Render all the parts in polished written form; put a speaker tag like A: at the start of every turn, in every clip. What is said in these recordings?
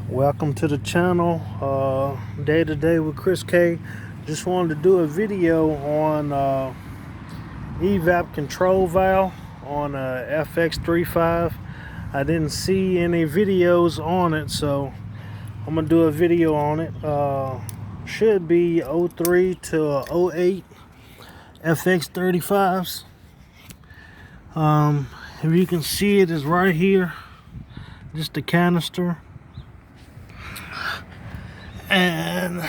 A: Welcome to the channel, Day to Day with Chris K. Just wanted to do a video on evap control valve on a fx35. I didn't see any videos on it, so I'm gonna do a video on it. Should be 03 to 08 fx35s. If you can see it, is right here, just a canister. And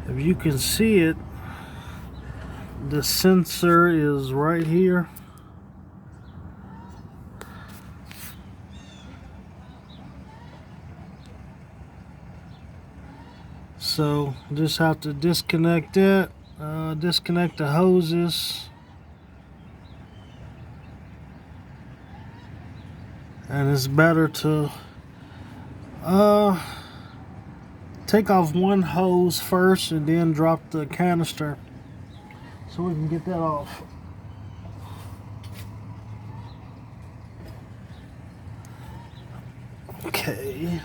A: if you can see it, the sensor is right here. So just have to disconnect that, disconnect the hoses, and it's better to take off one hose first and then drop the canister so we can get that off. Okay.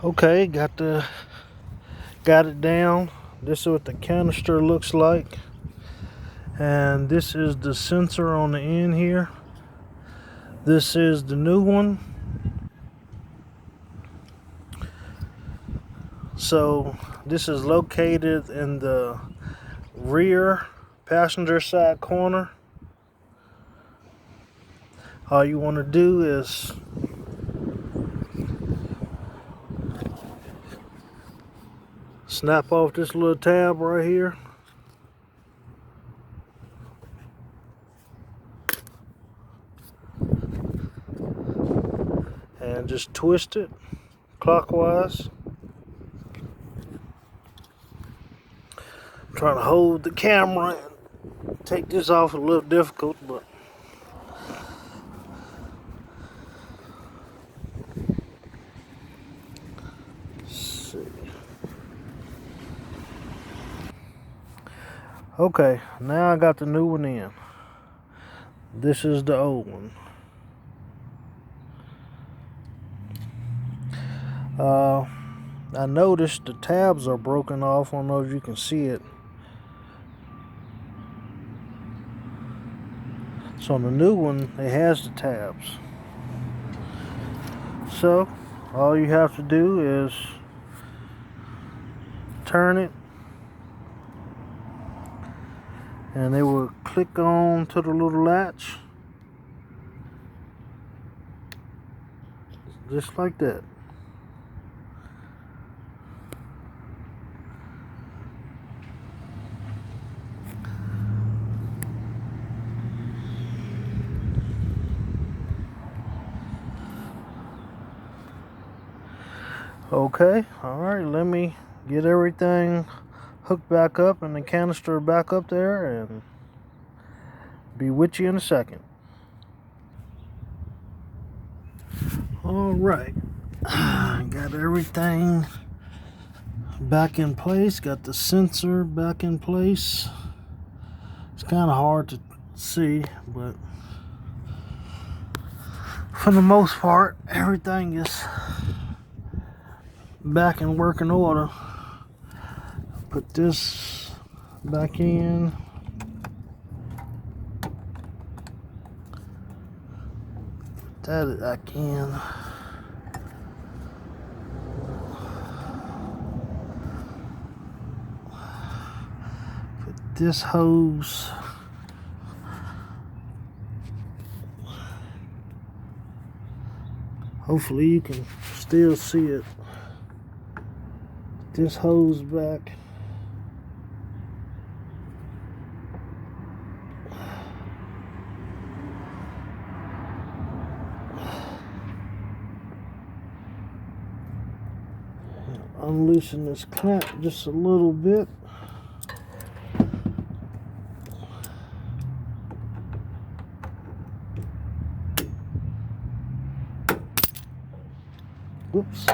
A: Okay, got it down. This is what the canister looks like, and this is the sensor on the end here. This is the new one. So this is located in the rear passenger side corner. All you want to do is snap off this little tab right here, and just twist it clockwise. I'm trying to hold the camera and take this off, a little difficult, but let's see. Okay, now I got the new one in. This is the old one. I noticed the tabs are broken off. I don't know if you can see it. So on the new one, it has the tabs. So all you have to do is turn it, and it will click on to the little latch, just like that. Okay, alright, let me get everything hooked back up and the canister back up there, and be with you in a second. Alright, got everything back in place, got the sensor back in place. It's kind of hard to see, but for the most part, everything is back in working order. Put this back in. Put that back in. Put this hose. Hopefully you can still see it. This hose back. Unloosen this clamp just a little bit. Whoops.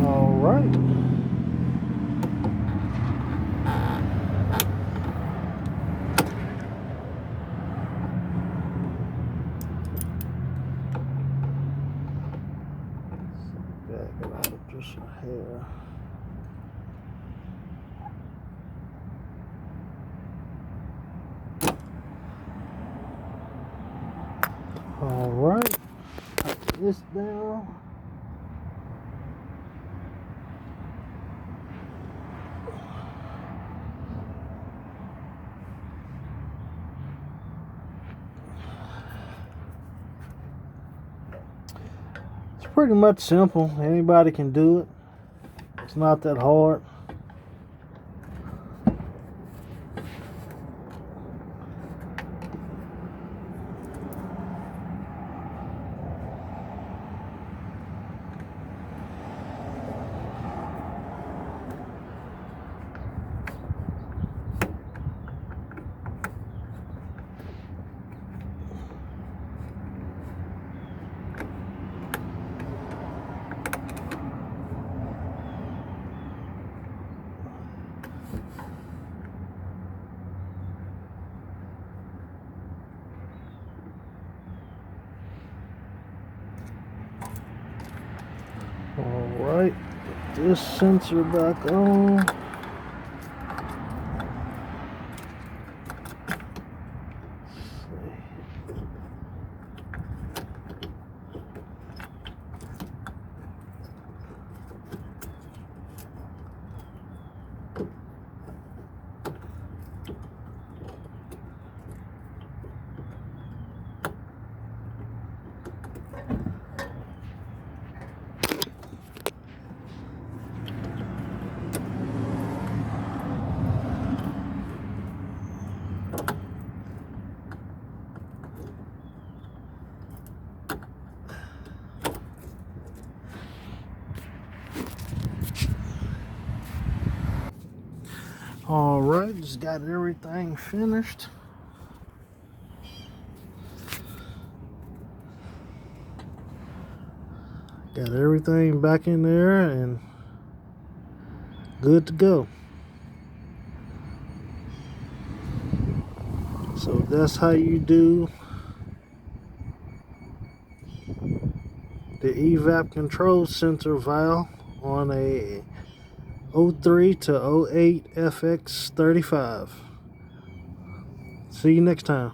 A: All right. Back it out just a hair. All right. Put this down. It's pretty much simple. Anybody can do it. It's not that hard. Alright, put this sensor back on. Alright, just got everything finished. Got everything back in there and good to go. So that's how you do the evap control sensor valve on a 03 to 08 fx35. See you next time.